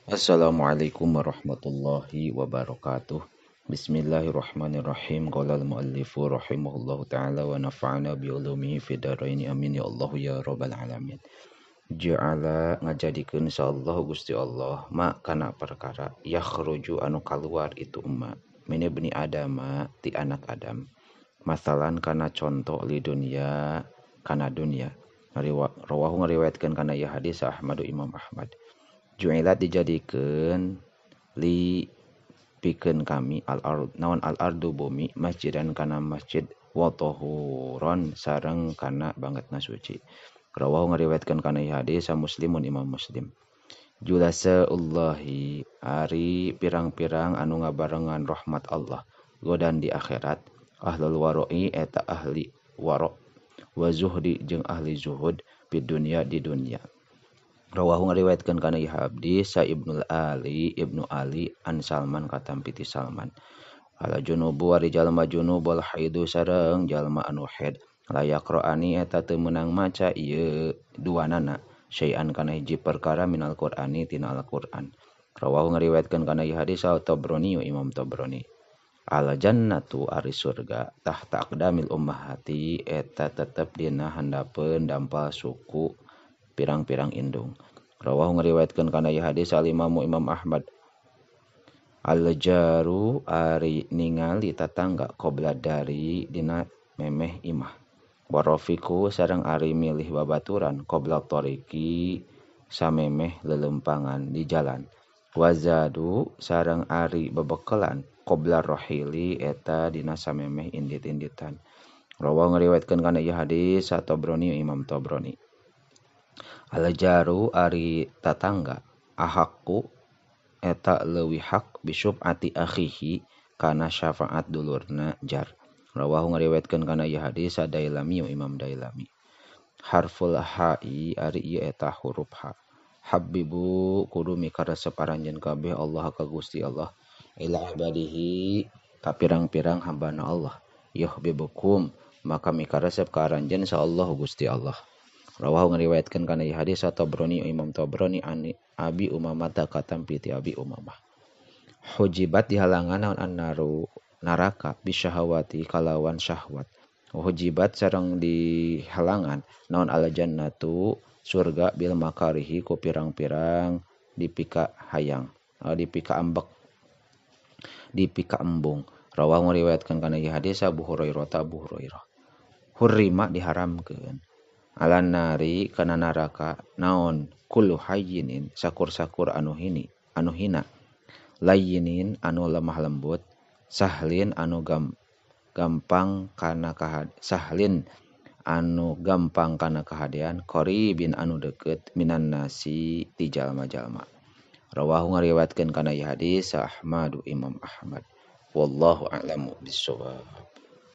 Assalamualaikum warahmatullahi wabarakatuh. Bismillahirrahmanirrahim. Qala al-muallifu rahimahullahu taala wa nafa'ana bi ulumihi fid dharain amin ya Allah ya rabbal alamin. Ja'ala ngajadikeun insyaallah Gusti Allah ma kana perkara yakhruju anu kaluar itu umma mene bani adama ti anak Adam. Masalan kana contoh li dunya kana dunya. Rawahu ngariwayatkeun kana ieu hadis Ahmadu Imam Ahmad. Ju'ilat dijadikeun li pikeun kami al ardu bumi masjidan kana masjid wa tahuron sareng kana bangetna suci. Rawahu ngariwayatkeun kana hadis Muslimun Imam Muslim. Julasaullahi ari pirang-pirang anu ngabarengan rahmat Allah godan di akhirat ahlul waroi eta ahli waro wa zuhdi jeung ahli zuhud di dunia Rawahu ngariwayatkeun kana ieu hadis sa Ibnu Ali an Salman katampi ti Salman. Ala junubu ari jalma junub wal haidu sareng jalma anu haid layak roani eta teu meunang maca ieu duanana syai'an kana hiji perkara minal Qur'ani tina Al-Qur'an. Rawahu ngariwayatkeun kana ieu hadis Tabrani Imam Tabrani. Al jannatu ari surga tahta aqdamil ummahati eta tetep dina handapeun dampal suku pirang-pirang indung. Rawahu ngariwayatkeun kana ieu hadis Imam Ahmad. Al-jaru ari ningali tatangga qobla dari dina memeh imah. Warafiku sareng ari milih babaturan qobla tariqi samemeh lelempangan di jalan. Wazadu sareng ari bebekelan qobla rohili eta dina samemeh indit-inditan. Rawahu ngariwayatkeun kana ieu hadis Tabrani Imam Tabrani. Al-jaru ari tatangga ahakku eta leuwih hak bisyuf'ati akhihi kana syafaat dulurna jar. Rawahu ngariwayatkeun kana ieu hadis Dailami Imam Dailami. Harful ha'i ari ieu eta huruf ha. Habibu kudu mikaresep aranjeun kabeh Allah ka Gusti Allah ila ibadihi ka pirang-pirang hambana Allah. Yuhibbukum maka mikaresep ka aranjeun insyaallah Gusti Allah. Rawahu ngariwayatkeun kana ieu hadis Tabrani Imam Tabrani ani Abi Umamah katampi ti Abi Umamah. Hujibat dihalangan naon annaru neraka bisyahawati kalawan syahwat. Hujibat sareng dihalangan naon al jannatu surga bil makarihi ku pirang-pirang dipika hayang, dipika ambek, dipika embung. Rawahu ngariwayatkeun kana ieu hadis Abu Hurairah. Hurrima diharamkeun alan nari kana neraka naon kullu hayyinin sakur-sakur anu hina layyinin anu lemah lembut sahlin anu gampang kana kahadean qaribin anu deukeut minan nasi ti jalma-jalma. Rawahu ngariwayatkeun kana ieu hadis Ahmadu Imam Ahmad. Wallahu a'lamu bissawab.